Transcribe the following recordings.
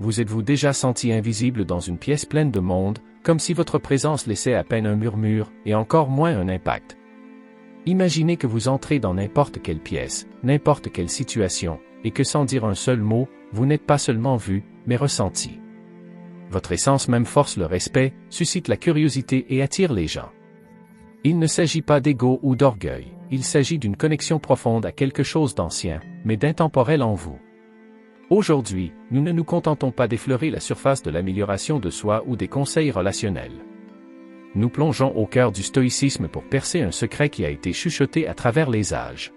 vous êtes-vous déjà senti invisible dans une pièce pleine de monde, comme si votre présence laissait à peine un murmure, et encore moins un impact? Imaginez que vous entrez dans n'importe quelle pièce, n'importe quelle situation, et que sans dire un seul mot, vous n'êtes pas seulement vu, mais ressenti. Votre essence même force le respect, suscite la curiosité et attire les gens. Il ne s'agit pas d'ego ou d'orgueil, il s'agit d'une connexion profonde à quelque chose d'ancien, mais d'intemporel en vous. Aujourd'hui, nous ne nous contentons pas d'effleurer la surface de l'amélioration de soi ou des conseils relationnels. Nous plongeons au cœur du stoïcisme pour percer un secret qui a été chuchoté à travers les âges.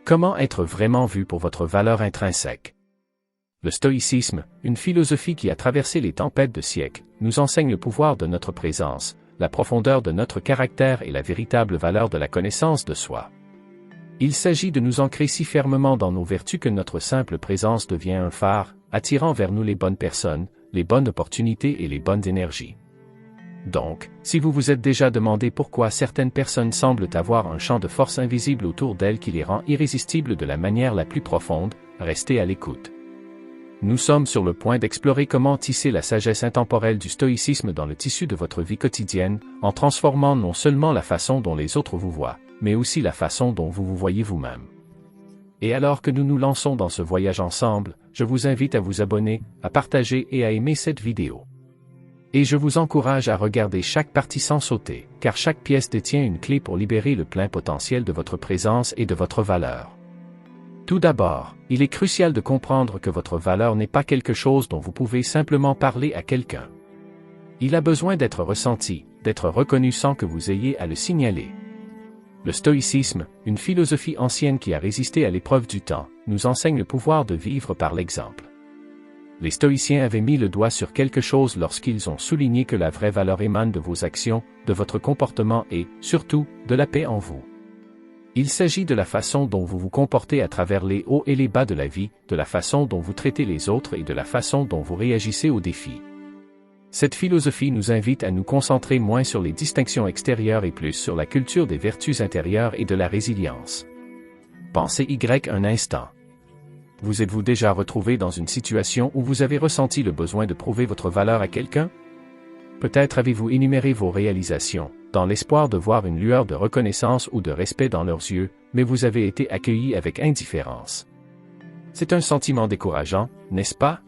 Comment être vraiment vu pour votre valeur intrinsèque? Le stoïcisme, une philosophie qui a traversé les tempêtes de siècles, nous enseigne le pouvoir de notre présence, la profondeur de notre caractère et la véritable valeur de la connaissance de soi. Il s'agit de nous ancrer si fermement dans nos vertus que notre simple présence devient un phare, attirant vers nous les bonnes personnes, les bonnes opportunités et les bonnes énergies. Donc, si vous vous êtes déjà demandé pourquoi certaines personnes semblent avoir un champ de force invisible autour d'elles qui les rend irrésistibles de la manière la plus profonde, restez à l'écoute. Nous sommes sur le point d'explorer comment tisser la sagesse intemporelle du stoïcisme dans le tissu de votre vie quotidienne, en transformant non seulement la façon dont les autres vous voient, mais aussi la façon dont vous vous voyez vous-même. Et alors que nous nous lançons dans ce voyage ensemble, je vous invite à vous abonner, à partager et à aimer cette vidéo. Et je vous encourage à regarder chaque partie sans sauter, car chaque pièce détient une clé pour libérer le plein potentiel de votre présence et de votre valeur. Tout d'abord, il est crucial de comprendre que votre valeur n'est pas quelque chose dont vous pouvez simplement parler à quelqu'un. Il a besoin d'être ressenti, d'être reconnu sans que vous ayez à le signaler. Le stoïcisme, une philosophie ancienne qui a résisté à l'épreuve du temps, nous enseigne le pouvoir de vivre par l'exemple. Les stoïciens avaient mis le doigt sur quelque chose lorsqu'ils ont souligné que la vraie valeur émane de vos actions, de votre comportement et, surtout, de la paix en vous. Il s'agit de la façon dont vous vous comportez à travers les hauts et les bas de la vie, de la façon dont vous traitez les autres et de la façon dont vous réagissez aux défis. Cette philosophie nous invite à nous concentrer moins sur les distinctions extérieures et plus sur la culture des vertus intérieures et de la résilience. Pensez un instant. Vous êtes-vous déjà retrouvé dans une situation où vous avez ressenti le besoin de prouver votre valeur à quelqu'un? Peut-être avez-vous énuméré vos réalisations, dans l'espoir de voir une lueur de reconnaissance ou de respect dans leurs yeux, mais vous avez été accueilli avec indifférence. C'est un sentiment décourageant, n'est-ce pas?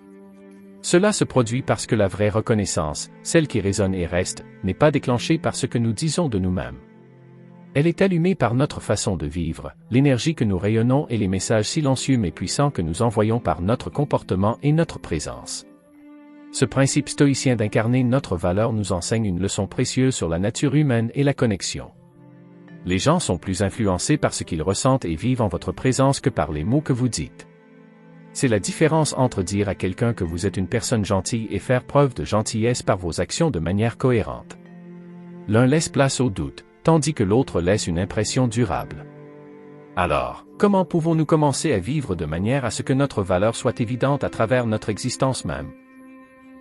Cela se produit parce que la vraie reconnaissance, celle qui résonne et reste, n'est pas déclenchée par ce que nous disons de nous-mêmes. Elle est allumée par notre façon de vivre, l'énergie que nous rayonnons et les messages silencieux mais puissants que nous envoyons par notre comportement et notre présence. Ce principe stoïcien d'incarner notre valeur nous enseigne une leçon précieuse sur la nature humaine et la connexion. Les gens sont plus influencés par ce qu'ils ressentent et vivent en votre présence que par les mots que vous dites. C'est la différence entre dire à quelqu'un que vous êtes une personne gentille et faire preuve de gentillesse par vos actions de manière cohérente. L'un laisse place au doute, tandis que l'autre laisse une impression durable. Alors, comment pouvons-nous commencer à vivre de manière à ce que notre valeur soit évidente à travers notre existence même?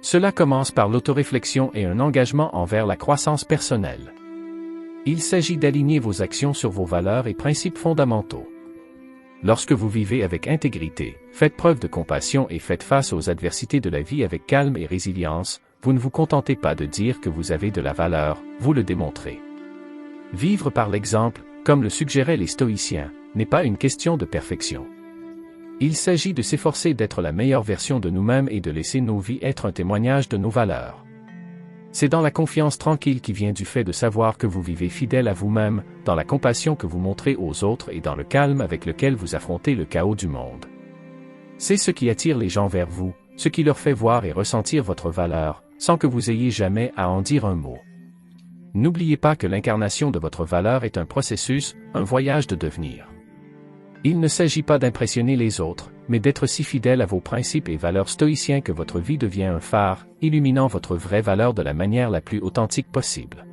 Cela commence par l'autoréflexion et un engagement envers la croissance personnelle. Il s'agit d'aligner vos actions sur vos valeurs et principes fondamentaux. Lorsque vous vivez avec intégrité, faites preuve de compassion et faites face aux adversités de la vie avec calme et résilience, vous ne vous contentez pas de dire que vous avez de la valeur, vous le démontrez. Vivre par l'exemple, comme le suggéraient les stoïciens, n'est pas une question de perfection. Il s'agit de s'efforcer d'être la meilleure version de nous-mêmes et de laisser nos vies être un témoignage de nos valeurs. C'est dans la confiance tranquille qui vient du fait de savoir que vous vivez fidèle à vous-même, dans la compassion que vous montrez aux autres et dans le calme avec lequel vous affrontez le chaos du monde. C'est ce qui attire les gens vers vous, ce qui leur fait voir et ressentir votre valeur, sans que vous ayez jamais à en dire un mot. N'oubliez pas que l'incarnation de votre valeur est un processus, un voyage de devenir. Il ne s'agit pas d'impressionner les autres, mais d'être si fidèle à vos principes et valeurs stoïciens que votre vie devient un phare, illuminant votre vraie valeur de la manière la plus authentique possible.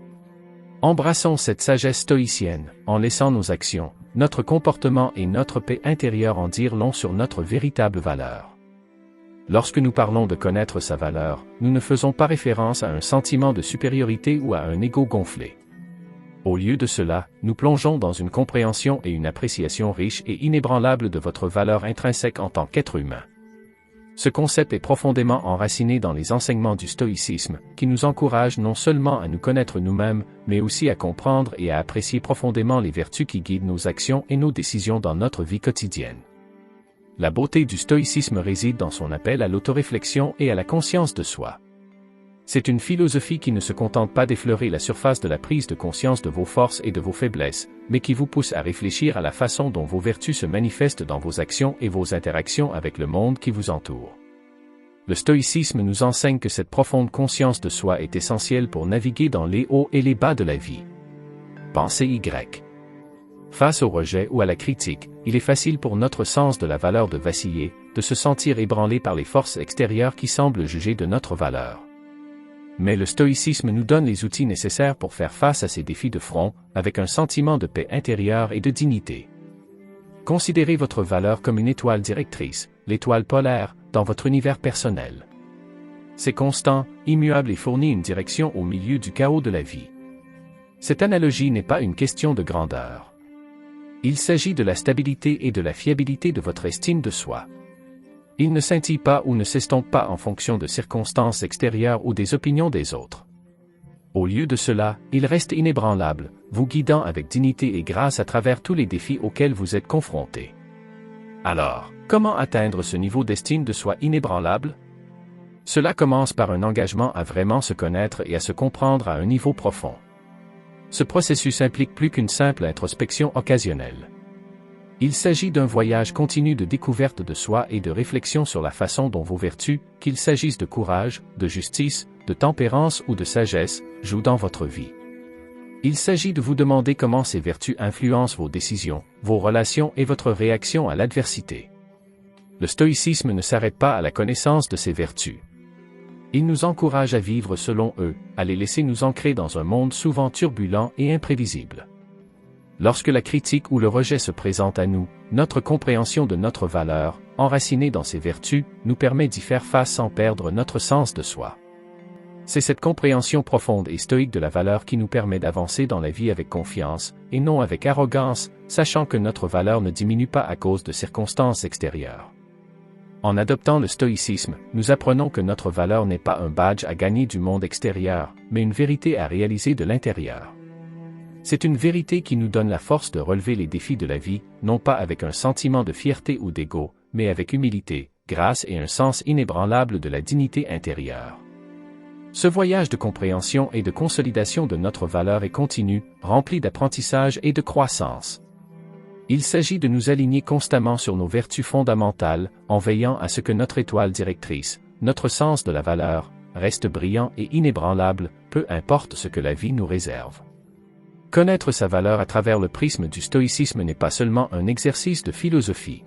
Embrassons cette sagesse stoïcienne, en laissant nos actions, notre comportement et notre paix intérieure en dire long sur notre véritable valeur. Lorsque nous parlons de connaître sa valeur, nous ne faisons pas référence à un sentiment de supériorité ou à un ego gonflé. Au lieu de cela, nous plongeons dans une compréhension et une appréciation riche et inébranlable de votre valeur intrinsèque en tant qu'être humain. Ce concept est profondément enraciné dans les enseignements du stoïcisme, qui nous encourage non seulement à nous connaître nous-mêmes, mais aussi à comprendre et à apprécier profondément les vertus qui guident nos actions et nos décisions dans notre vie quotidienne. La beauté du stoïcisme réside dans son appel à l'autoréflexion et à la conscience de soi. C'est une philosophie qui ne se contente pas d'effleurer la surface de la prise de conscience de vos forces et de vos faiblesses, mais qui vous pousse à réfléchir à la façon dont vos vertus se manifestent dans vos actions et vos interactions avec le monde qui vous entoure. Le stoïcisme nous enseigne que cette profonde conscience de soi est essentielle pour naviguer dans les hauts et les bas de la vie. Pensée Y. Face au rejet ou à la critique, il est facile pour notre sens de la valeur de vaciller, de se sentir ébranlé par les forces extérieures qui semblent juger de notre valeur. Mais le stoïcisme nous donne les outils nécessaires pour faire face à ces défis de front, avec un sentiment de paix intérieure et de dignité. Considérez votre valeur comme une étoile directrice, l'étoile polaire, dans votre univers personnel. C'est constant, immuable et fournit une direction au milieu du chaos de la vie. Cette analogie n'est pas une question de grandeur. Il s'agit de la stabilité et de la fiabilité de votre estime de soi. Il ne scintille pas ou ne s'estompe pas en fonction de circonstances extérieures ou des opinions des autres. Au lieu de cela, il reste inébranlable, vous guidant avec dignité et grâce à travers tous les défis auxquels vous êtes confrontés. Alors, comment atteindre ce niveau d'estime de soi inébranlable? Cela commence par un engagement à vraiment se connaître et à se comprendre à un niveau profond. Ce processus implique plus qu'une simple introspection occasionnelle. Il s'agit d'un voyage continu de découverte de soi et de réflexion sur la façon dont vos vertus, qu'il s'agisse de courage, de justice, de tempérance ou de sagesse, jouent dans votre vie. Il s'agit de vous demander comment ces vertus influencent vos décisions, vos relations et votre réaction à l'adversité. Le stoïcisme ne s'arrête pas à la connaissance de ces vertus. Il nous encourage à vivre selon eux, à les laisser nous ancrer dans un monde souvent turbulent et imprévisible. Lorsque la critique ou le rejet se présente à nous, notre compréhension de notre valeur, enracinée dans ces vertus, nous permet d'y faire face sans perdre notre sens de soi. C'est cette compréhension profonde et stoïque de la valeur qui nous permet d'avancer dans la vie avec confiance, et non avec arrogance, sachant que notre valeur ne diminue pas à cause de circonstances extérieures. En adoptant le stoïcisme, nous apprenons que notre valeur n'est pas un badge à gagner du monde extérieur, mais une vérité à réaliser de l'intérieur. C'est une vérité qui nous donne la force de relever les défis de la vie, non pas avec un sentiment de fierté ou d'ego, mais avec humilité, grâce et un sens inébranlable de la dignité intérieure. Ce voyage de compréhension et de consolidation de notre valeur est continu, rempli d'apprentissage et de croissance. Il s'agit de nous aligner constamment sur nos vertus fondamentales, en veillant à ce que notre étoile directrice, notre sens de la valeur, reste brillant et inébranlable, peu importe ce que la vie nous réserve. Connaître sa valeur à travers le prisme du stoïcisme n'est pas seulement un exercice de philosophie.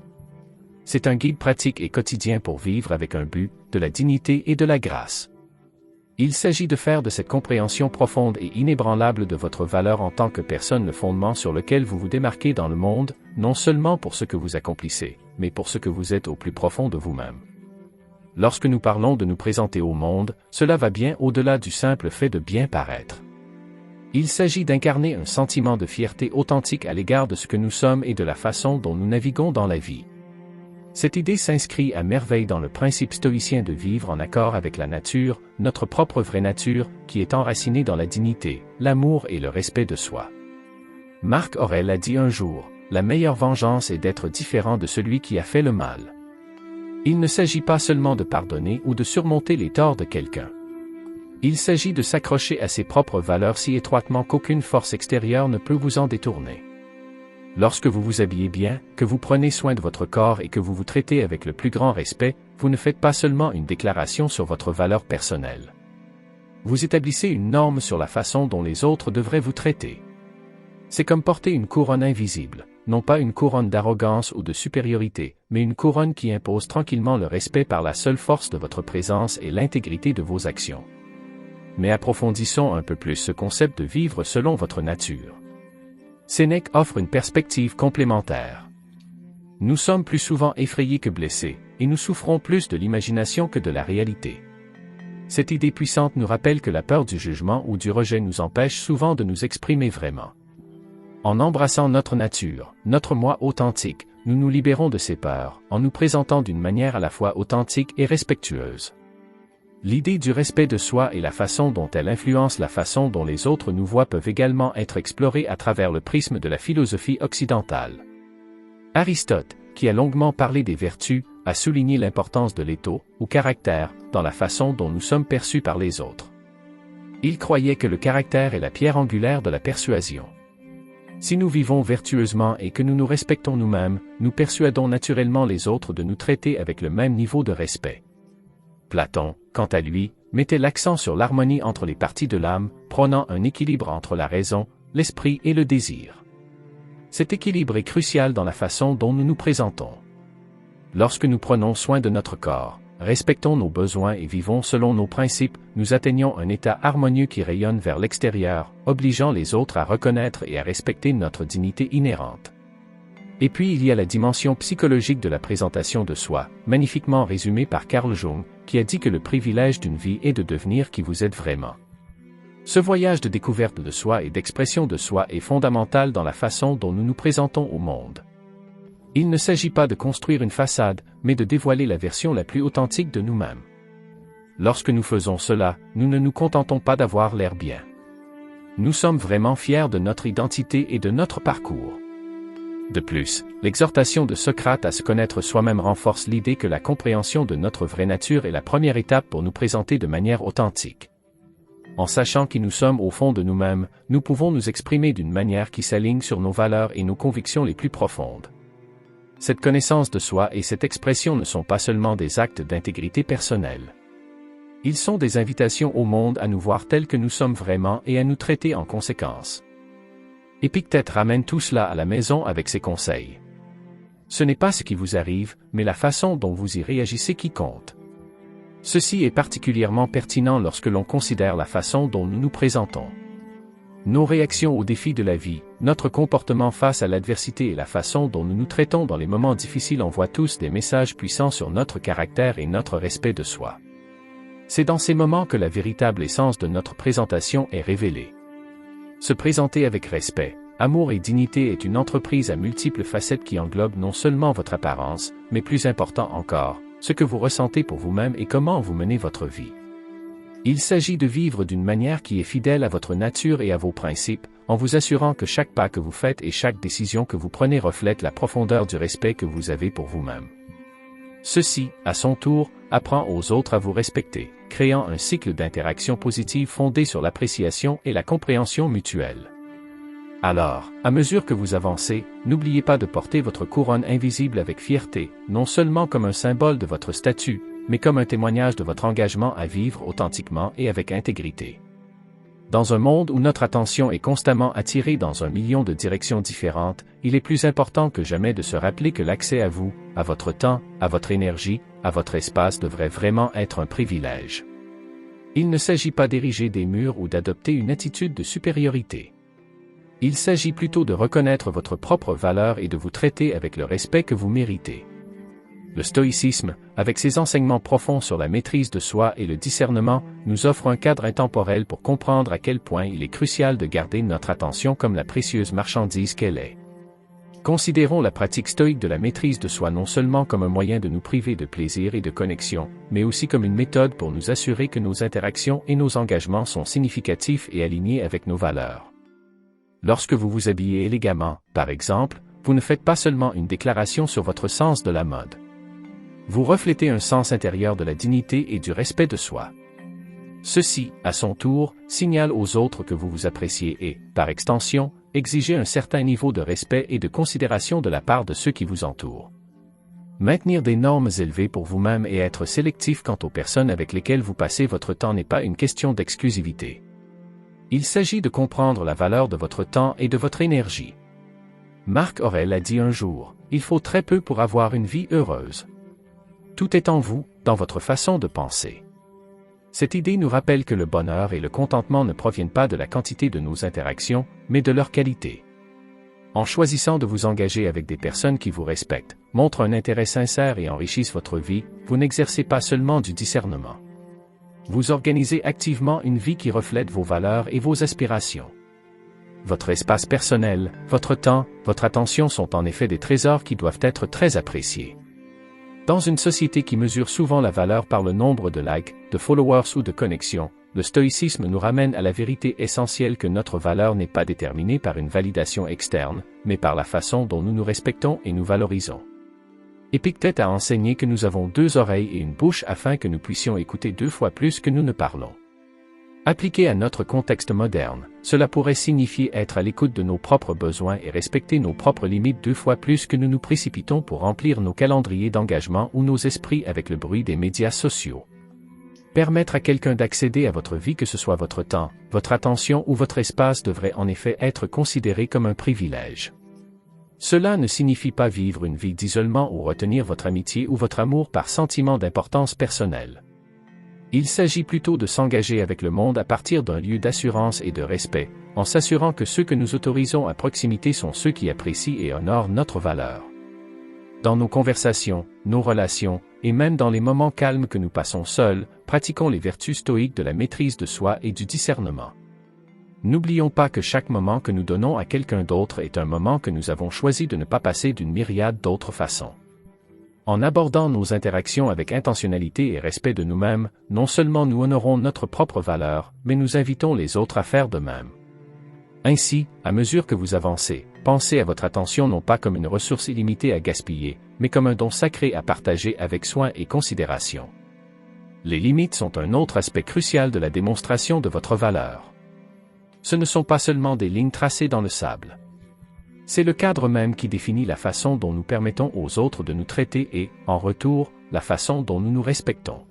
C'est un guide pratique et quotidien pour vivre avec un but, de la dignité et de la grâce. Il s'agit de faire de cette compréhension profonde et inébranlable de votre valeur en tant que personne le fondement sur lequel vous vous démarquez dans le monde, non seulement pour ce que vous accomplissez, mais pour ce que vous êtes au plus profond de vous-même. Lorsque nous parlons de nous présenter au monde, cela va bien au-delà du simple fait de bien paraître. Il s'agit d'incarner un sentiment de fierté authentique à l'égard de ce que nous sommes et de la façon dont nous naviguons dans la vie. Cette idée s'inscrit à merveille dans le principe stoïcien de vivre en accord avec la nature, notre propre vraie nature, qui est enracinée dans la dignité, l'amour et le respect de soi. Marc Aurèle a dit un jour, « La meilleure vengeance est d'être différent de celui qui a fait le mal. » Il ne s'agit pas seulement de pardonner ou de surmonter les torts de quelqu'un. Il s'agit de s'accrocher à ses propres valeurs si étroitement qu'aucune force extérieure ne peut vous en détourner. Lorsque vous vous habillez bien, que vous prenez soin de votre corps et que vous vous traitez avec le plus grand respect, vous ne faites pas seulement une déclaration sur votre valeur personnelle. Vous établissez une norme sur la façon dont les autres devraient vous traiter. C'est comme porter une couronne invisible, non pas une couronne d'arrogance ou de supériorité, mais une couronne qui impose tranquillement le respect par la seule force de votre présence et l'intégrité de vos actions. Mais approfondissons un peu plus ce concept de vivre selon votre nature. Sénèque offre une perspective complémentaire. Nous sommes plus souvent effrayés que blessés, et nous souffrons plus de l'imagination que de la réalité. Cette idée puissante nous rappelle que la peur du jugement ou du rejet nous empêche souvent de nous exprimer vraiment. En embrassant notre nature, notre moi authentique, nous nous libérons de ces peurs, en nous présentant d'une manière à la fois authentique et respectueuse. L'idée du respect de soi et la façon dont elle influence la façon dont les autres nous voient peuvent également être explorées à travers le prisme de la philosophie occidentale. Aristote, qui a longuement parlé des vertus, a souligné l'importance de l'éthique, ou caractère, dans la façon dont nous sommes perçus par les autres. Il croyait que le caractère est la pierre angulaire de la persuasion. Si nous vivons vertueusement et que nous nous respectons nous-mêmes, nous persuadons naturellement les autres de nous traiter avec le même niveau de respect. Platon, quant à lui, mettait l'accent sur l'harmonie entre les parties de l'âme, prônant un équilibre entre la raison, l'esprit et le désir. Cet équilibre est crucial dans la façon dont nous nous présentons. Lorsque nous prenons soin de notre corps, respectons nos besoins et vivons selon nos principes, nous atteignons un état harmonieux qui rayonne vers l'extérieur, obligeant les autres à reconnaître et à respecter notre dignité inhérente. Et puis il y a la dimension psychologique de la présentation de soi, magnifiquement résumée par Carl Jung, qui a dit que le privilège d'une vie est de devenir qui vous êtes vraiment. Ce voyage de découverte de soi et d'expression de soi est fondamental dans la façon dont nous nous présentons au monde. Il ne s'agit pas de construire une façade, mais de dévoiler la version la plus authentique de nous-mêmes. Lorsque nous faisons cela, nous ne nous contentons pas d'avoir l'air bien. Nous sommes vraiment fiers de notre identité et de notre parcours. De plus, l'exhortation de Socrate à se connaître soi-même renforce l'idée que la compréhension de notre vraie nature est la première étape pour nous présenter de manière authentique. En sachant qui nous sommes au fond de nous-mêmes, nous pouvons nous exprimer d'une manière qui s'aligne sur nos valeurs et nos convictions les plus profondes. Cette connaissance de soi et cette expression ne sont pas seulement des actes d'intégrité personnelle. Ils sont des invitations au monde à nous voir tels que nous sommes vraiment et à nous traiter en conséquence. Épictète ramène tout cela à la maison avec ses conseils. Ce n'est pas ce qui vous arrive, mais la façon dont vous y réagissez qui compte. Ceci est particulièrement pertinent lorsque l'on considère la façon dont nous nous présentons. Nos réactions aux défis de la vie, notre comportement face à l'adversité et la façon dont nous nous traitons dans les moments difficiles envoient tous des messages puissants sur notre caractère et notre respect de soi. C'est dans ces moments que la véritable essence de notre présentation est révélée. Se présenter avec respect, amour et dignité est une entreprise à multiples facettes qui englobe non seulement votre apparence, mais plus important encore, ce que vous ressentez pour vous-même et comment vous menez votre vie. Il s'agit de vivre d'une manière qui est fidèle à votre nature et à vos principes, en vous assurant que chaque pas que vous faites et chaque décision que vous prenez reflète la profondeur du respect que vous avez pour vous-même. Ceci, à son tour, apprend aux autres à vous respecter, créant un cycle d'interaction positive fondé sur l'appréciation et la compréhension mutuelle. Alors, à mesure que vous avancez, n'oubliez pas de porter votre couronne invisible avec fierté, non seulement comme un symbole de votre statut, mais comme un témoignage de votre engagement à vivre authentiquement et avec intégrité. Dans un monde où notre attention est constamment attirée dans un million de directions différentes, il est plus important que jamais de se rappeler que l'accès à vous, à votre temps, à votre énergie, à votre espace devrait vraiment être un privilège. Il ne s'agit pas d'ériger des murs ou d'adopter une attitude de supériorité. Il s'agit plutôt de reconnaître votre propre valeur et de vous traiter avec le respect que vous méritez. Le stoïcisme, avec ses enseignements profonds sur la maîtrise de soi et le discernement, nous offre un cadre intemporel pour comprendre à quel point il est crucial de garder notre attention comme la précieuse marchandise qu'elle est. Considérons la pratique stoïque de la maîtrise de soi non seulement comme un moyen de nous priver de plaisir et de connexion, mais aussi comme une méthode pour nous assurer que nos interactions et nos engagements sont significatifs et alignés avec nos valeurs. Lorsque vous vous habillez élégamment, par exemple, vous ne faites pas seulement une déclaration sur votre sens de la mode. Vous reflétez un sens intérieur de la dignité et du respect de soi. Ceci, à son tour, signale aux autres que vous vous appréciez et, par extension, exigez un certain niveau de respect et de considération de la part de ceux qui vous entourent. Maintenir des normes élevées pour vous-même et être sélectif quant aux personnes avec lesquelles vous passez votre temps n'est pas une question d'exclusivité. Il s'agit de comprendre la valeur de votre temps et de votre énergie. Marc Aurèle a dit un jour, « Il faut très peu pour avoir une vie heureuse. » Tout est en vous, dans votre façon de penser. Cette idée nous rappelle que le bonheur et le contentement ne proviennent pas de la quantité de nos interactions, mais de leur qualité. En choisissant de vous engager avec des personnes qui vous respectent, montrent un intérêt sincère et enrichissent votre vie, vous n'exercez pas seulement du discernement. Vous organisez activement une vie qui reflète vos valeurs et vos aspirations. Votre espace personnel, votre temps, votre attention sont en effet des trésors qui doivent être très appréciés. Dans une société qui mesure souvent la valeur par le nombre de likes, de followers ou de connexions, le stoïcisme nous ramène à la vérité essentielle que notre valeur n'est pas déterminée par une validation externe, mais par la façon dont nous nous respectons et nous valorisons. Épictète a enseigné que nous avons 2 oreilles et une bouche afin que nous puissions écouter 2 fois plus que nous ne parlons. Appliqué à notre contexte moderne, cela pourrait signifier être à l'écoute de nos propres besoins et respecter nos propres limites 2 fois plus que nous nous précipitons pour remplir nos calendriers d'engagement ou nos esprits avec le bruit des médias sociaux. Permettre à quelqu'un d'accéder à votre vie, que ce soit votre temps, votre attention ou votre espace, devrait en effet être considéré comme un privilège. Cela ne signifie pas vivre une vie d'isolement ou retenir votre amitié ou votre amour par sentiment d'importance personnelle. Il s'agit plutôt de s'engager avec le monde à partir d'un lieu d'assurance et de respect, en s'assurant que ceux que nous autorisons à proximité sont ceux qui apprécient et honorent notre valeur. Dans nos conversations, nos relations, et même dans les moments calmes que nous passons seuls, pratiquons les vertus stoïques de la maîtrise de soi et du discernement. N'oublions pas que chaque moment que nous donnons à quelqu'un d'autre est un moment que nous avons choisi de ne pas passer d'une myriade d'autres façons. En abordant nos interactions avec intentionnalité et respect de nous-mêmes, non seulement nous honorons notre propre valeur, mais nous invitons les autres à faire de même. Ainsi, à mesure que vous avancez, pensez à votre attention non pas comme une ressource illimitée à gaspiller, mais comme un don sacré à partager avec soin et considération. Les limites sont un autre aspect crucial de la démonstration de votre valeur. Ce ne sont pas seulement des lignes tracées dans le sable. C'est le cadre même qui définit la façon dont nous permettons aux autres de nous traiter et, en retour, la façon dont nous nous respectons.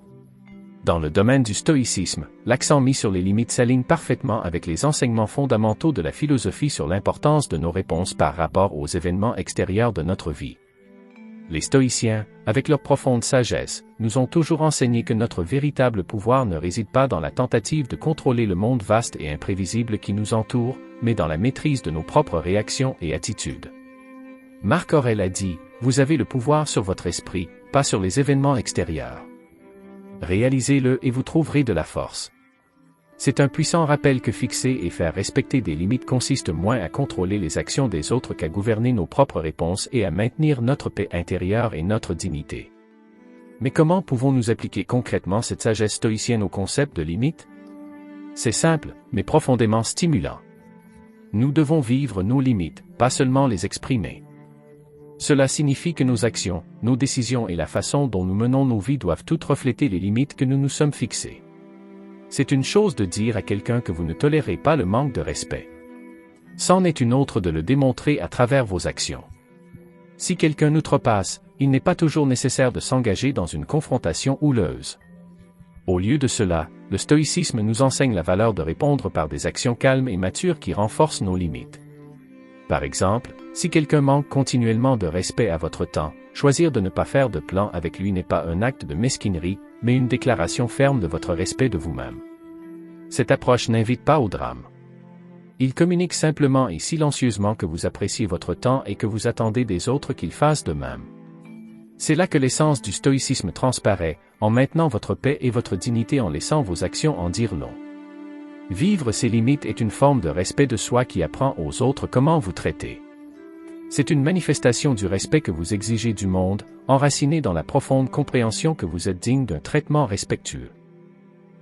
Dans le domaine du stoïcisme, l'accent mis sur les limites s'aligne parfaitement avec les enseignements fondamentaux de la philosophie sur l'importance de nos réponses par rapport aux événements extérieurs de notre vie. Les stoïciens, avec leur profonde sagesse, nous ont toujours enseigné que notre véritable pouvoir ne réside pas dans la tentative de contrôler le monde vaste et imprévisible qui nous entoure, mais dans la maîtrise de nos propres réactions et attitudes. Marc Aurèle a dit, « Vous avez le pouvoir sur votre esprit, pas sur les événements extérieurs. Réalisez-le et vous trouverez de la force. » C'est un puissant rappel que fixer et faire respecter des limites consiste moins à contrôler les actions des autres qu'à gouverner nos propres réponses et à maintenir notre paix intérieure et notre dignité. Mais comment pouvons-nous appliquer concrètement cette sagesse stoïcienne au concept de limite? C'est simple, mais profondément stimulant. Nous devons vivre nos limites, pas seulement les exprimer. Cela signifie que nos actions, nos décisions et la façon dont nous menons nos vies doivent toutes refléter les limites que nous nous sommes fixées. C'est une chose de dire à quelqu'un que vous ne tolérez pas le manque de respect. C'en est une autre de le démontrer à travers vos actions. Si quelqu'un outrepasse, il n'est pas toujours nécessaire de s'engager dans une confrontation houleuse. Au lieu de cela, le stoïcisme nous enseigne la valeur de répondre par des actions calmes et matures qui renforcent nos limites. Par exemple, si quelqu'un manque continuellement de respect à votre temps, choisir de ne pas faire de plan avec lui n'est pas un acte de mesquinerie, mais une déclaration ferme de votre respect de vous-même. Cette approche n'invite pas au drame. Il communique simplement et silencieusement que vous appréciez votre temps et que vous attendez des autres qu'ils fassent de même. C'est là que l'essence du stoïcisme transparaît, en maintenant votre paix et votre dignité en laissant vos actions en dire long. Vivre ses limites est une forme de respect de soi qui apprend aux autres comment vous traiter. C'est une manifestation du respect que vous exigez du monde, enraciné dans la profonde compréhension que vous êtes digne d'un traitement respectueux.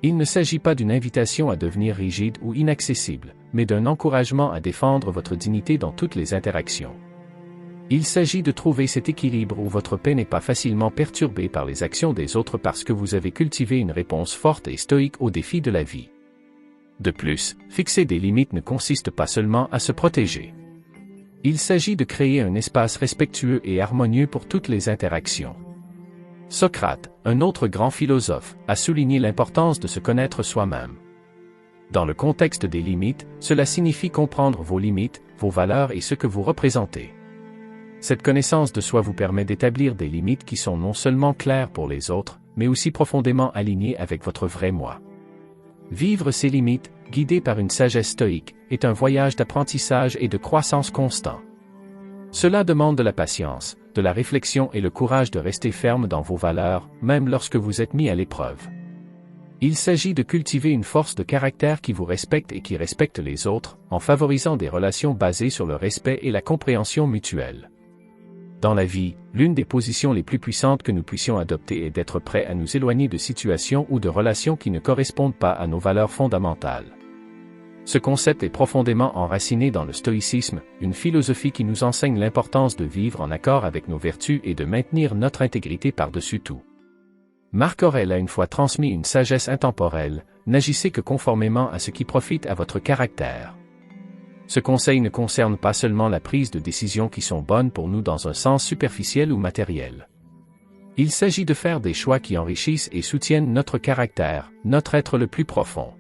Il ne s'agit pas d'une invitation à devenir rigide ou inaccessible, mais d'un encouragement à défendre votre dignité dans toutes les interactions. Il s'agit de trouver cet équilibre où votre paix n'est pas facilement perturbée par les actions des autres parce que vous avez cultivé une réponse forte et stoïque aux défis de la vie. De plus, fixer des limites ne consiste pas seulement à se protéger. Il s'agit de créer un espace respectueux et harmonieux pour toutes les interactions. Socrate, un autre grand philosophe, a souligné l'importance de se connaître soi-même. Dans le contexte des limites, cela signifie comprendre vos limites, vos valeurs et ce que vous représentez. Cette connaissance de soi vous permet d'établir des limites qui sont non seulement claires pour les autres, mais aussi profondément alignées avec votre vrai moi. Vivre ses limites, guidé par une sagesse stoïque, est un voyage d'apprentissage et de croissance constant. Cela demande de la patience, de la réflexion et le courage de rester ferme dans vos valeurs, même lorsque vous êtes mis à l'épreuve. Il s'agit de cultiver une force de caractère qui vous respecte et qui respecte les autres, en favorisant des relations basées sur le respect et la compréhension mutuelle. Dans la vie, l'une des positions les plus puissantes que nous puissions adopter est d'être prêts à nous éloigner de situations ou de relations qui ne correspondent pas à nos valeurs fondamentales. Ce concept est profondément enraciné dans le stoïcisme, une philosophie qui nous enseigne l'importance de vivre en accord avec nos vertus et de maintenir notre intégrité par-dessus tout. Marc Aurèle a une fois transmis une sagesse intemporelle: n'agissez que conformément à ce qui profite à votre caractère. Ce conseil ne concerne pas seulement la prise de décisions qui sont bonnes pour nous dans un sens superficiel ou matériel. Il s'agit de faire des choix qui enrichissent et soutiennent notre caractère, notre être le plus profond.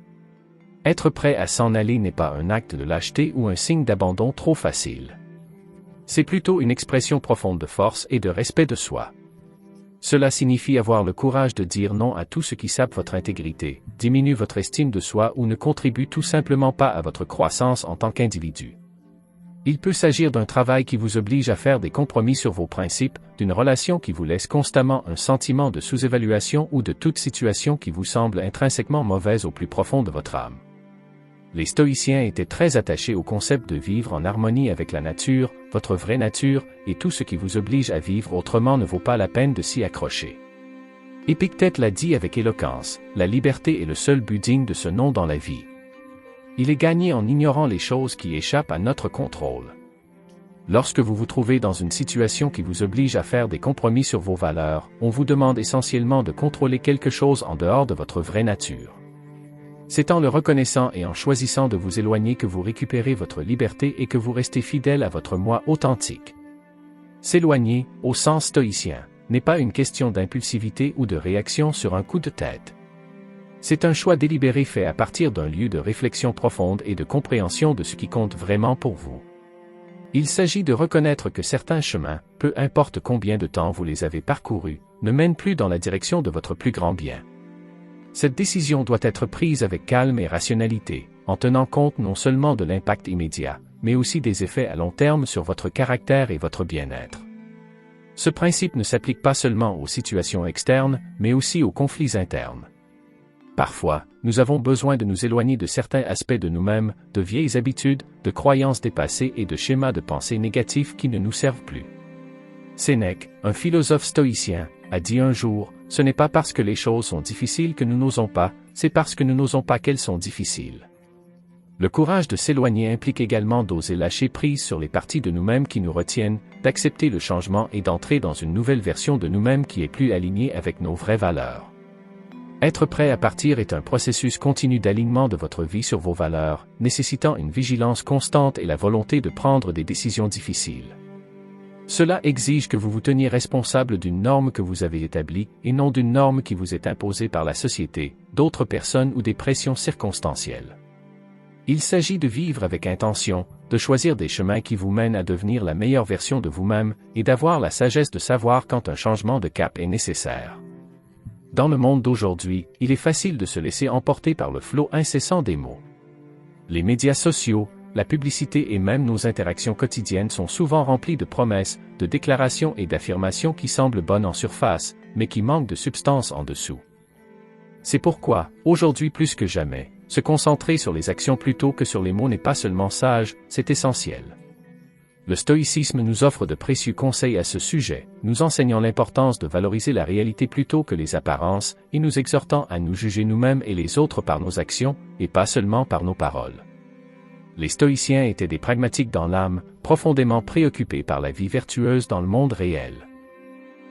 Être prêt à s'en aller n'est pas un acte de lâcheté ou un signe d'abandon trop facile. C'est plutôt une expression profonde de force et de respect de soi. Cela signifie avoir le courage de dire non à tout ce qui sape votre intégrité, diminue votre estime de soi ou ne contribue tout simplement pas à votre croissance en tant qu'individu. Il peut s'agir d'un travail qui vous oblige à faire des compromis sur vos principes, d'une relation qui vous laisse constamment un sentiment de sous-évaluation ou de toute situation qui vous semble intrinsèquement mauvaise au plus profond de votre âme. Les stoïciens étaient très attachés au concept de vivre en harmonie avec la nature, votre vraie nature, et tout ce qui vous oblige à vivre autrement ne vaut pas la peine de s'y accrocher. Épictète l'a dit avec éloquence: la liberté est le seul but digne de ce nom dans la vie. Il est gagné en ignorant les choses qui échappent à notre contrôle. Lorsque vous vous trouvez dans une situation qui vous oblige à faire des compromis sur vos valeurs, on vous demande essentiellement de contrôler quelque chose en dehors de votre vraie nature. C'est en le reconnaissant et en choisissant de vous éloigner que vous récupérez votre liberté et que vous restez fidèle à votre moi authentique. S'éloigner, au sens stoïcien, n'est pas une question d'impulsivité ou de réaction sur un coup de tête. C'est un choix délibéré fait à partir d'un lieu de réflexion profonde et de compréhension de ce qui compte vraiment pour vous. Il s'agit de reconnaître que certains chemins, peu importe combien de temps vous les avez parcourus, ne mènent plus dans la direction de votre plus grand bien. Cette décision doit être prise avec calme et rationalité, en tenant compte non seulement de l'impact immédiat, mais aussi des effets à long terme sur votre caractère et votre bien-être. Ce principe ne s'applique pas seulement aux situations externes, mais aussi aux conflits internes. Parfois, nous avons besoin de nous éloigner de certains aspects de nous-mêmes, de vieilles habitudes, de croyances dépassées et de schémas de pensée négatifs qui ne nous servent plus. Sénèque, un philosophe stoïcien, a dit un jour: « Ce n'est pas parce que les choses sont difficiles que nous n'osons pas, c'est parce que nous n'osons pas qu'elles sont difficiles. » Le courage de s'éloigner implique également d'oser lâcher prise sur les parties de nous-mêmes qui nous retiennent, d'accepter le changement et d'entrer dans une nouvelle version de nous-mêmes qui est plus alignée avec nos vraies valeurs. Être prêt à partir est un processus continu d'alignement de votre vie sur vos valeurs, nécessitant une vigilance constante et la volonté de prendre des décisions difficiles. Cela exige que vous vous teniez responsable d'une norme que vous avez établie, et non d'une norme qui vous est imposée par la société, d'autres personnes ou des pressions circonstancielles. Il s'agit de vivre avec intention, de choisir des chemins qui vous mènent à devenir la meilleure version de vous-même, et d'avoir la sagesse de savoir quand un changement de cap est nécessaire. Dans le monde d'aujourd'hui, il est facile de se laisser emporter par le flot incessant des mots. Les médias sociaux, la publicité et même nos interactions quotidiennes sont souvent remplies de promesses, de déclarations et d'affirmations qui semblent bonnes en surface, mais qui manquent de substance en dessous. C'est pourquoi, aujourd'hui plus que jamais, se concentrer sur les actions plutôt que sur les mots n'est pas seulement sage, c'est essentiel. Le stoïcisme nous offre de précieux conseils à ce sujet, nous enseignant l'importance de valoriser la réalité plutôt que les apparences, et nous exhortant à nous juger nous-mêmes et les autres par nos actions, et pas seulement par nos paroles. Les stoïciens étaient des pragmatiques dans l'âme, profondément préoccupés par la vie vertueuse dans le monde réel.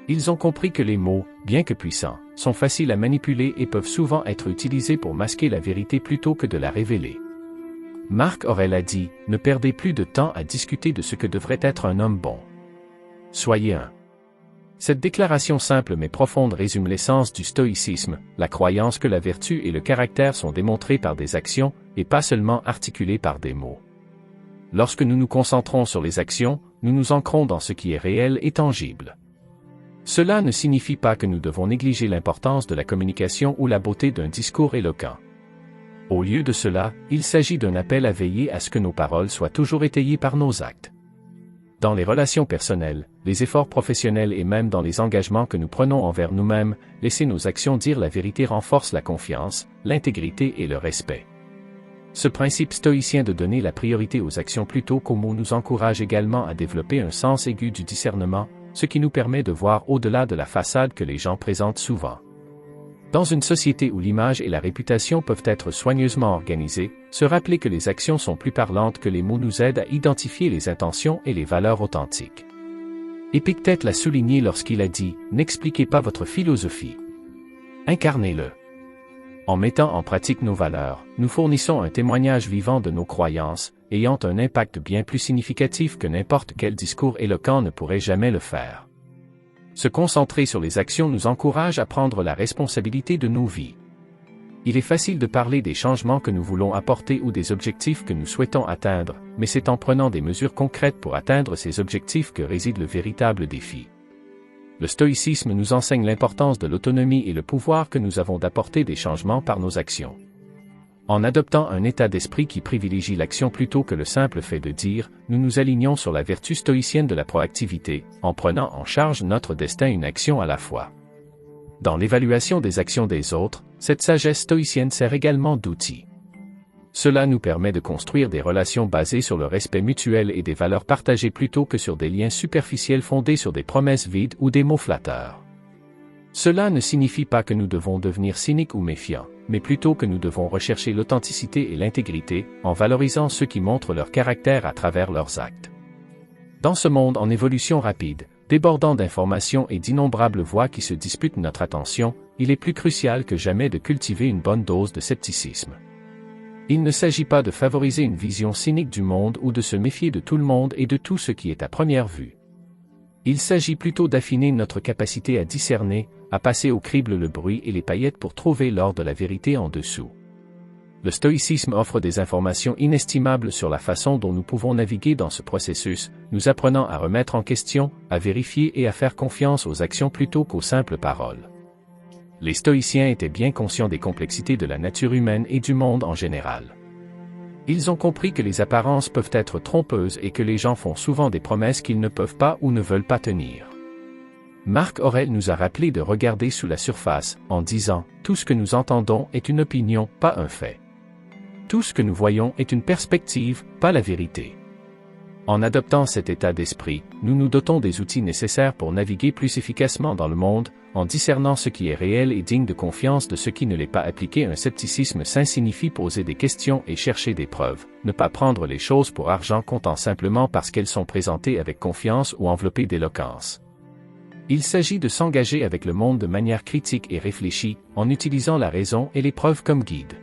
Ils ont compris que les mots, bien que puissants, sont faciles à manipuler et peuvent souvent être utilisés pour masquer la vérité plutôt que de la révéler. Marc Aurèle a dit: « Ne perdez plus de temps à discuter de ce que devrait être un homme bon. Soyez un. » Cette déclaration simple mais profonde résume l'essence du stoïcisme, la croyance que la vertu et le caractère sont démontrés par des actions, et pas seulement articulés par des mots. Lorsque nous nous concentrons sur les actions, nous nous ancrons dans ce qui est réel et tangible. Cela ne signifie pas que nous devons négliger l'importance de la communication ou la beauté d'un discours éloquent. Au lieu de cela, il s'agit d'un appel à veiller à ce que nos paroles soient toujours étayées par nos actes. Dans les relations personnelles, les efforts professionnels et même dans les engagements que nous prenons envers nous-mêmes, laisser nos actions dire la vérité renforce la confiance, l'intégrité et le respect. Ce principe stoïcien de donner la priorité aux actions plutôt qu'aux mots nous encourage également à développer un sens aigu du discernement, ce qui nous permet de voir au-delà de la façade que les gens présentent souvent. Dans une société où l'image et la réputation peuvent être soigneusement organisées, se rappeler que les actions sont plus parlantes que les mots nous aide à identifier les intentions et les valeurs authentiques. Épictète l'a souligné lorsqu'il a dit « N'expliquez pas votre philosophie. Incarnez-le ». En mettant en pratique nos valeurs, nous fournissons un témoignage vivant de nos croyances, ayant un impact bien plus significatif que n'importe quel discours éloquent ne pourrait jamais le faire. Se concentrer sur les actions nous encourage à prendre la responsabilité de nos vies. Il est facile de parler des changements que nous voulons apporter ou des objectifs que nous souhaitons atteindre, mais c'est en prenant des mesures concrètes pour atteindre ces objectifs que réside le véritable défi. Le stoïcisme nous enseigne l'importance de l'autonomie et le pouvoir que nous avons d'apporter des changements par nos actions. En adoptant un état d'esprit qui privilégie l'action plutôt que le simple fait de dire, nous nous alignons sur la vertu stoïcienne de la proactivité, en prenant en charge notre destin une action à la fois. Dans l'évaluation des actions des autres, cette sagesse stoïcienne sert également d'outil. Cela nous permet de construire des relations basées sur le respect mutuel et des valeurs partagées plutôt que sur des liens superficiels fondés sur des promesses vides ou des mots flatteurs. Cela ne signifie pas que nous devons devenir cyniques ou méfiants, mais plutôt que nous devons rechercher l'authenticité et l'intégrité, en valorisant ceux qui montrent leur caractère à travers leurs actes. Dans ce monde en évolution rapide, débordant d'informations et d'innombrables voix qui se disputent notre attention, il est plus crucial que jamais de cultiver une bonne dose de scepticisme. Il ne s'agit pas de favoriser une vision cynique du monde ou de se méfier de tout le monde et de tout ce qui est à première vue. Il s'agit plutôt d'affiner notre capacité à discerner, à passer au crible le bruit et les paillettes pour trouver l'or de la vérité en dessous. Le stoïcisme offre des informations inestimables sur la façon dont nous pouvons naviguer dans ce processus, nous apprenant à remettre en question, à vérifier et à faire confiance aux actions plutôt qu'aux simples paroles. Les stoïciens étaient bien conscients des complexités de la nature humaine et du monde en général. Ils ont compris que les apparences peuvent être trompeuses et que les gens font souvent des promesses qu'ils ne peuvent pas ou ne veulent pas tenir. Marc Aurèle nous a rappelé de regarder sous la surface, en disant « Tout ce que nous entendons est une opinion, pas un fait. Tout ce que nous voyons est une perspective, pas la vérité. » En adoptant cet état d'esprit, nous nous dotons des outils nécessaires pour naviguer plus efficacement dans le monde, en discernant ce qui est réel et digne de confiance de ce qui ne l'est pas. Appliquer un scepticisme sain signifie poser des questions et chercher des preuves, ne pas prendre les choses pour argent comptant simplement parce qu'elles sont présentées avec confiance ou enveloppées d'éloquence. Il s'agit de s'engager avec le monde de manière critique et réfléchie, en utilisant la raison et les preuves comme guide.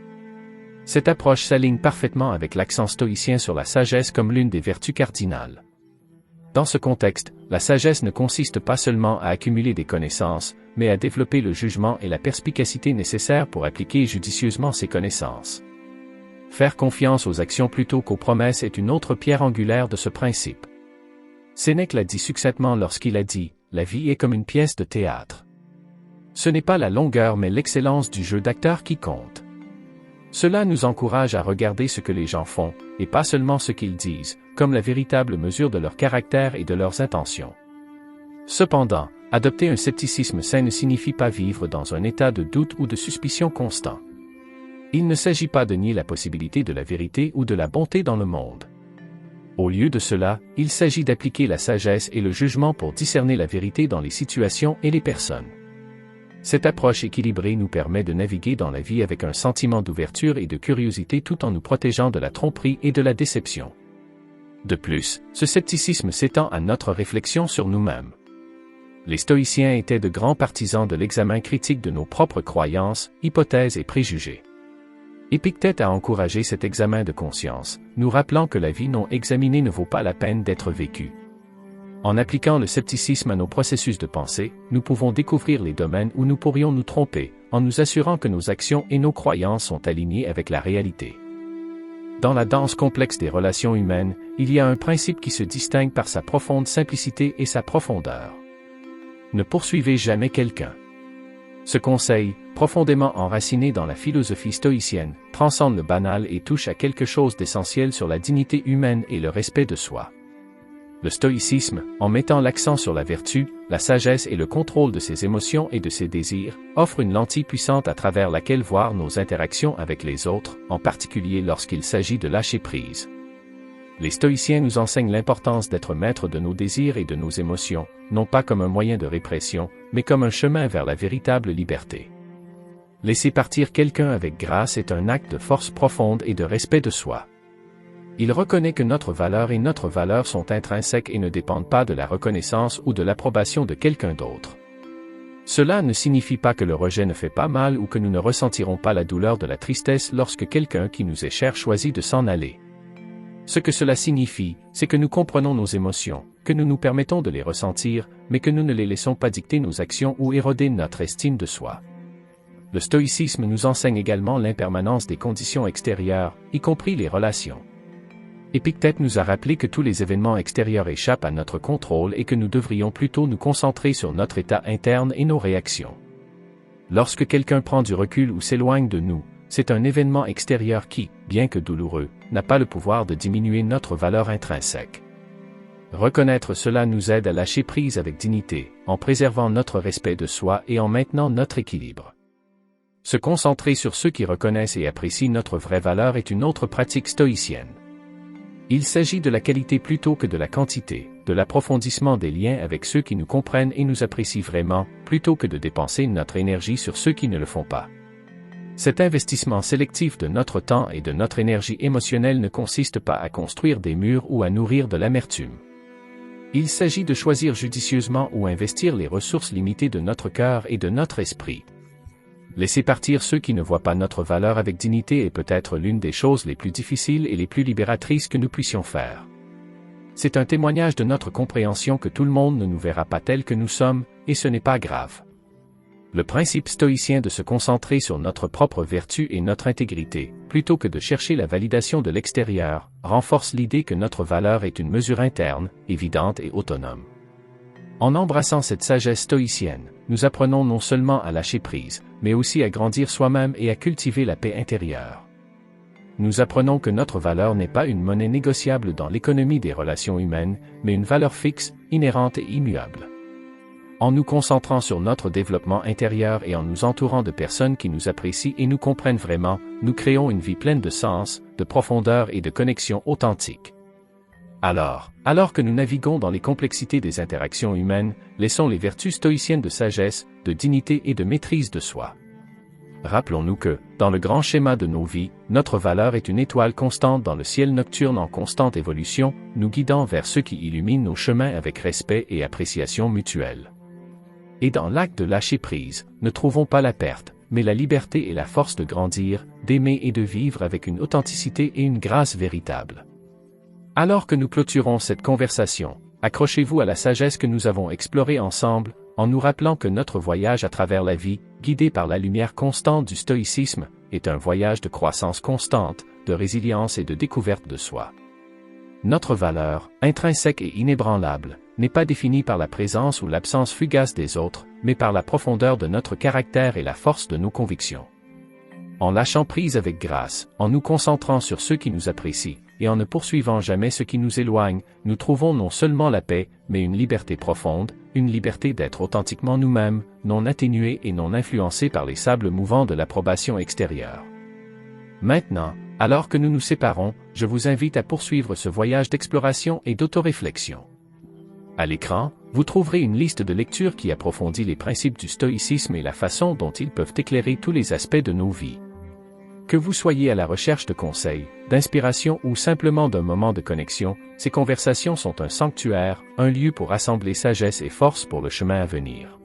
Cette approche s'aligne parfaitement avec l'accent stoïcien sur la sagesse comme l'une des vertus cardinales. Dans ce contexte, la sagesse ne consiste pas seulement à accumuler des connaissances, mais à développer le jugement et la perspicacité nécessaires pour appliquer judicieusement ces connaissances. Faire confiance aux actions plutôt qu'aux promesses est une autre pierre angulaire de ce principe. Sénèque l'a dit succinctement lorsqu'il a dit « La vie est comme une pièce de théâtre. Ce n'est pas la longueur mais l'excellence du jeu d'acteur qui compte. » Cela nous encourage à regarder ce que les gens font, et pas seulement ce qu'ils disent, comme la véritable mesure de leur caractère et de leurs intentions. Cependant, adopter un scepticisme sain ne signifie pas vivre dans un état de doute ou de suspicion constant. Il ne s'agit pas de nier la possibilité de la vérité ou de la bonté dans le monde. Au lieu de cela, il s'agit d'appliquer la sagesse et le jugement pour discerner la vérité dans les situations et les personnes. Cette approche équilibrée nous permet de naviguer dans la vie avec un sentiment d'ouverture et de curiosité tout en nous protégeant de la tromperie et de la déception. De plus, ce scepticisme s'étend à notre réflexion sur nous-mêmes. Les stoïciens étaient de grands partisans de l'examen critique de nos propres croyances, hypothèses et préjugés. Épictète a encouragé cet examen de conscience, nous rappelant que la vie non examinée ne vaut pas la peine d'être vécue. En appliquant le scepticisme à nos processus de pensée, nous pouvons découvrir les domaines où nous pourrions nous tromper, en nous assurant que nos actions et nos croyances sont alignées avec la réalité. Dans la danse complexe des relations humaines, il y a un principe qui se distingue par sa profonde simplicité et sa profondeur. Ne poursuivez jamais quelqu'un. Ce conseil, profondément enraciné dans la philosophie stoïcienne, transcende le banal et touche à quelque chose d'essentiel sur la dignité humaine et le respect de soi. Le stoïcisme, en mettant l'accent sur la vertu, la sagesse et le contrôle de ses émotions et de ses désirs, offre une lentille puissante à travers laquelle voir nos interactions avec les autres, en particulier lorsqu'il s'agit de lâcher prise. Les stoïciens nous enseignent l'importance d'être maîtres de nos désirs et de nos émotions, non pas comme un moyen de répression, mais comme un chemin vers la véritable liberté. Laisser partir quelqu'un avec grâce est un acte de force profonde et de respect de soi. Il reconnaît que notre valeur et notre valeur sont intrinsèques et ne dépendent pas de la reconnaissance ou de l'approbation de quelqu'un d'autre. Cela ne signifie pas que le rejet ne fait pas mal ou que nous ne ressentirons pas la douleur de la tristesse lorsque quelqu'un qui nous est cher choisit de s'en aller. Ce que cela signifie, c'est que nous comprenons nos émotions, que nous nous permettons de les ressentir, mais que nous ne les laissons pas dicter nos actions ou éroder notre estime de soi. Le stoïcisme nous enseigne également l'impermanence des conditions extérieures, y compris les relations. Épictète nous a rappelé que tous les événements extérieurs échappent à notre contrôle et que nous devrions plutôt nous concentrer sur notre état interne et nos réactions. Lorsque quelqu'un prend du recul ou s'éloigne de nous, c'est un événement extérieur qui, bien que douloureux, n'a pas le pouvoir de diminuer notre valeur intrinsèque. Reconnaître cela nous aide à lâcher prise avec dignité, en préservant notre respect de soi et en maintenant notre équilibre. Se concentrer sur ceux qui reconnaissent et apprécient notre vraie valeur est une autre pratique stoïcienne. Il s'agit de la qualité plutôt que de la quantité, de l'approfondissement des liens avec ceux qui nous comprennent et nous apprécient vraiment, plutôt que de dépenser notre énergie sur ceux qui ne le font pas. Cet investissement sélectif de notre temps et de notre énergie émotionnelle ne consiste pas à construire des murs ou à nourrir de l'amertume. Il s'agit de choisir judicieusement où investir les ressources limitées de notre cœur et de notre esprit. Laisser partir ceux qui ne voient pas notre valeur avec dignité est peut-être l'une des choses les plus difficiles et les plus libératrices que nous puissions faire. C'est un témoignage de notre compréhension que tout le monde ne nous verra pas tels que nous sommes, et ce n'est pas grave. Le principe stoïcien de se concentrer sur notre propre vertu et notre intégrité, plutôt que de chercher la validation de l'extérieur, renforce l'idée que notre valeur est une mesure interne, évidente et autonome. En embrassant cette sagesse stoïcienne, nous apprenons non seulement à lâcher prise, mais aussi à grandir soi-même et à cultiver la paix intérieure. Nous apprenons que notre valeur n'est pas une monnaie négociable dans l'économie des relations humaines, mais une valeur fixe, inhérente et immuable. En nous concentrant sur notre développement intérieur et en nous entourant de personnes qui nous apprécient et nous comprennent vraiment, nous créons une vie pleine de sens, de profondeur et de connexion authentique. Alors que nous naviguons dans les complexités des interactions humaines, laissons les vertus stoïciennes de sagesse, de dignité et de maîtrise de soi. Rappelons-nous que, dans le grand schéma de nos vies, notre valeur est une étoile constante dans le ciel nocturne en constante évolution, nous guidant vers ceux qui illuminent nos chemins avec respect et appréciation mutuelle. Et dans l'acte de lâcher prise, ne trouvons pas la perte, mais la liberté et la force de grandir, d'aimer et de vivre avec une authenticité et une grâce véritable. Alors que nous clôturons cette conversation, accrochez-vous à la sagesse que nous avons explorée ensemble, en nous rappelant que notre voyage à travers la vie, guidé par la lumière constante du stoïcisme, est un voyage de croissance constante, de résilience et de découverte de soi. Notre valeur, intrinsèque et inébranlable, n'est pas définie par la présence ou l'absence fugace des autres, mais par la profondeur de notre caractère et la force de nos convictions. En lâchant prise avec grâce, en nous concentrant sur ceux qui nous apprécient, et en ne poursuivant jamais ce qui nous éloigne, nous trouvons non seulement la paix, mais une liberté profonde, une liberté d'être authentiquement nous-mêmes, non atténués et non influencés par les sables mouvants de l'approbation extérieure. Maintenant, alors que nous nous séparons, je vous invite à poursuivre ce voyage d'exploration et d'autoréflexion. À l'écran, vous trouverez une liste de lectures qui approfondit les principes du stoïcisme et la façon dont ils peuvent éclairer tous les aspects de nos vies. Que vous soyez à la recherche de conseils, d'inspiration ou simplement d'un moment de connexion, ces conversations sont un sanctuaire, un lieu pour rassembler sagesse et force pour le chemin à venir.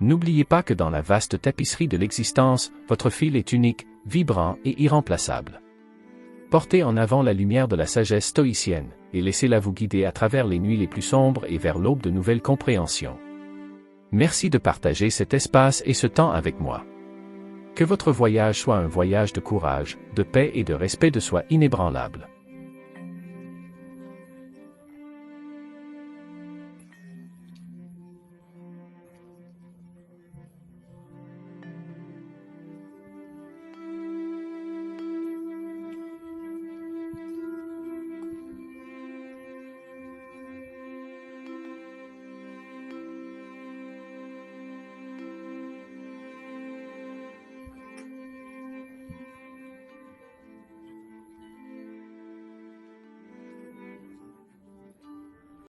N'oubliez pas que dans la vaste tapisserie de l'existence, votre fil est unique, vibrant et irremplaçable. Portez en avant la lumière de la sagesse stoïcienne, et laissez-la vous guider à travers les nuits les plus sombres et vers l'aube de nouvelles compréhensions. Merci de partager cet espace et ce temps avec moi. Que votre voyage soit un voyage de courage, de paix et de respect de soi inébranlable.